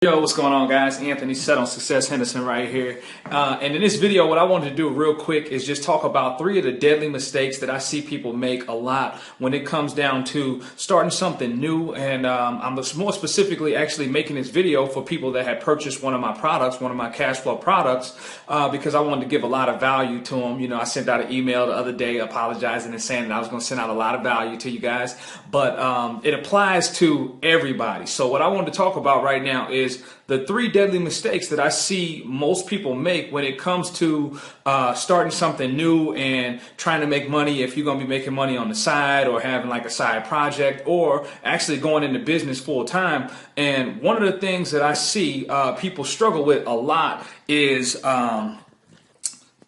Yo, what's going on, guys? Anthony Set on Success Henderson right here. And in this video, what I wanted to do real quick is just talk about 3 of the deadly mistakes that I see people make a lot when it comes down to starting something new. And I'm more specifically actually making this video for people that had purchased one of my products, one of my cash flow products, because I wanted to give a lot of value to them. You know, I sent out an email the other day apologizing and saying that I was going to send out a lot of value to you guys, but it applies to everybody. So what I wanted to talk about right now is the 3 deadly mistakes that I see most people make when it comes to starting something new and trying to make money. If you're going to be making money on the side or having like a side project or actually going into business full time. And one of the things that I see people struggle with a lot is one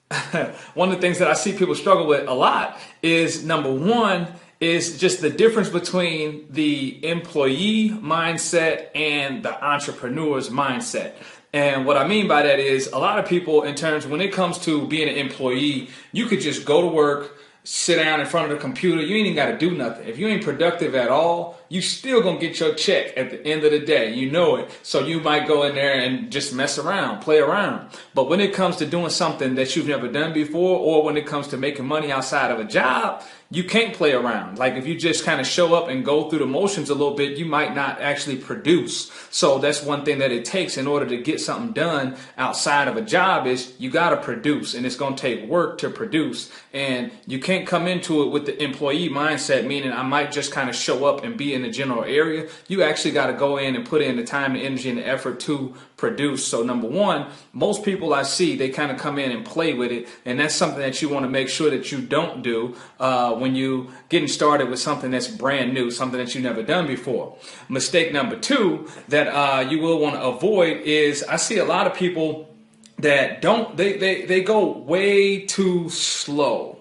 of the things that I see people struggle with a lot is, number one, is just the difference between the employee mindset and the entrepreneur's mindset. And what I mean by that is a lot of people, in terms when it comes to being an employee, you could just go to work, sit down in front of the computer. You ain't even got to do nothing. If you ain't productive at all, you still gonna get your check at the end of the day. You know it. So you might go in there and just mess around, play around. But when it comes to doing something that you've never done before, or when it comes to making money outside of a job, you can't play around. Like if you just kind of show up and go through the motions a little bit, you might not actually produce. So that's one thing that it takes in order to get something done outside of a job is you got to produce, and it's going to take work to produce. And you can't come into it with the employee mindset, meaning I might just kind of show up and be in the general area. You actually got to go in and put in the time, the energy, and the effort to produce. So number one, most people I see, they kind of come in and play with it. And that's something that you want to make sure that you don't do when you getting started with something that's brand new, something that you've never done before. Mistake number 2 that you will want to avoid is I see a lot of people that they go way too slow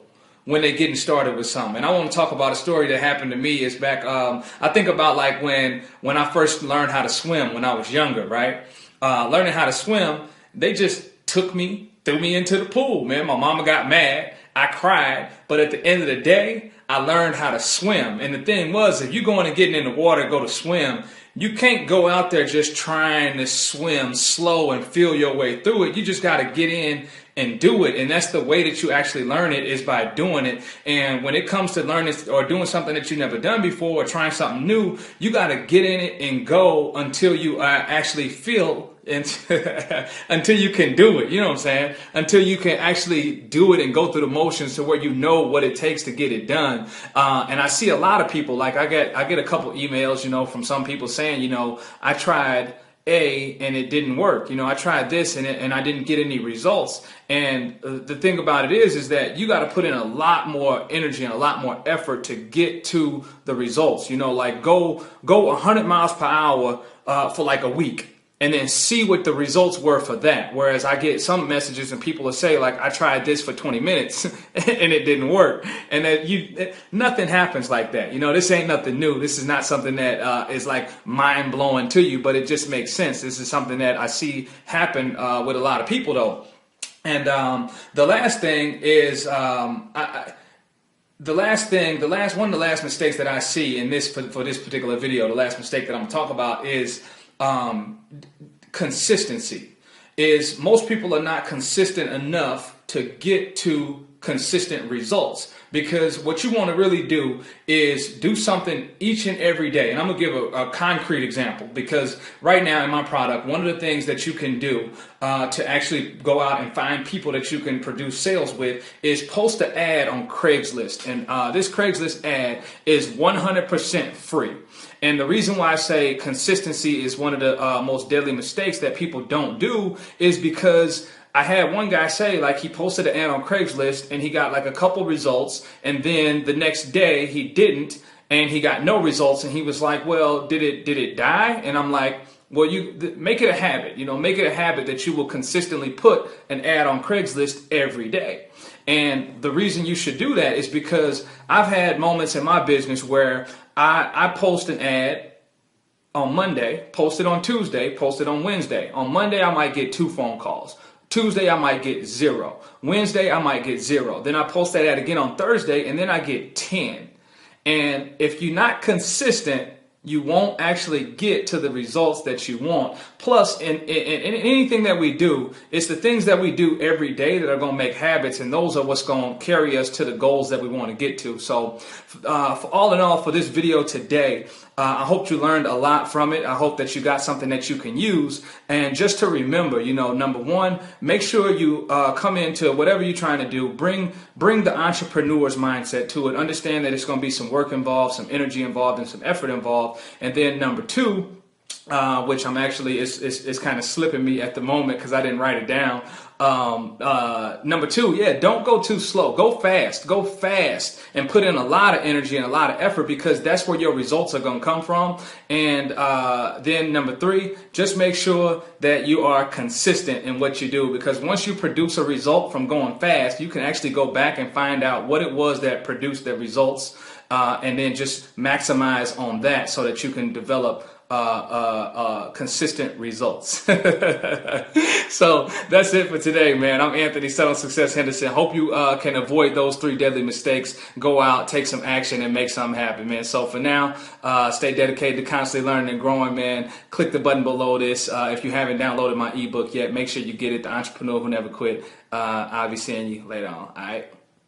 when they're getting started with something. And I want to talk about a story that happened to me. Is back, I think about like when I first learned how to swim when I was younger, right? Learning how to swim, they just threw me into the pool, man. My mama got mad. I cried. But at the end of the day, I learned how to swim. And the thing was, if you're going and getting in the water to go to swim, you can't go out there just trying to swim slow and feel your way through it. You just got to get in and do it. And that's the way that you actually learn it, is by doing it. And when it comes to learning or doing something that you've never done before or trying something new, you got to get in it and go until you actually feel until you can do it. You know what I'm saying? Until you can actually do it and go through the motions to where you know what it takes to get it done. And I see a lot of people, like I get a couple emails, you know, from some people saying, you know, I tried A and it didn't work. You know, I tried this and I didn't get any results. And the thing about it is that you got to put in a lot more energy and a lot more effort to get to the results. You know, like go 100 miles per hour for like a week, and then see what the results were for that. Whereas I get some messages and people will say, like, I tried this for 20 minutes and it didn't work. And that nothing happens like that. You know, this ain't nothing new. This is not something that is like mind blowing to you, but it just makes sense. This is something that I see happen with a lot of people though. And the last thing is, one of the last mistakes that I see in this, for this particular video, the last mistake that I'm gonna talk about is consistency. Is most people are not consistent enough to get to consistent results, because what you want to really do is do something each and every day. And I'm gonna give a concrete example, because right now in my product, one of the things that you can do to actually go out and find people that you can produce sales with is post an ad on Craigslist. And this Craigslist ad is 100% free. And the reason why I say consistency is one of the most deadly mistakes that people don't do is because I had one guy say, like, he posted an ad on Craigslist and he got like a couple results, and then the next day he didn't, and he got no results, and he was like, well, did it die? And I'm like, well, you make it a habit, you know, make it a habit that you will consistently put an ad on Craigslist every day. And the reason you should do that is because I've had moments in my business where I post an ad on Monday, post it on Tuesday, post it on Wednesday. On Monday, I might get 2 phone calls. Tuesday, I might get 0. Wednesday, I might get 0. Then I post that ad again on Thursday, and then I get 10. And if you're not consistent, you won't actually get to the results that you want. Plus, in anything that we do, it's the things that we do every day that are going to make habits, and those are what's going to carry us to the goals that we want to get to. So, for all in all, for this video today, I hope you learned a lot from it. I hope that you got something that you can use. And just to remember, number one, make sure you come into whatever you're trying to do. Bring the entrepreneur's mindset to it. Understand that it's going to be some work involved, some energy involved, and some effort involved. And then number two, which I'm actually, it's kind of slipping me at the moment because I didn't write it down. Number two, don't go too slow. Go fast and put in a lot of energy and a lot of effort, because that's where your results are going to come from. And then number three, just make sure that you are consistent in what you do, because once you produce a result from going fast, you can actually go back and find out what it was that produced the results, and then just maximize on that so that you can develop consistent results. So that's it for today, man. I'm Anthony, Selling Success Henderson. Hope you can avoid those 3 deadly mistakes. Go out, take some action, and make something happen, man. So for now, stay dedicated to constantly learning and growing, man. Click the button below this. If you haven't downloaded my ebook yet, make sure you get it, The Entrepreneur Who Never Quit. I'll be seeing you later on. All right.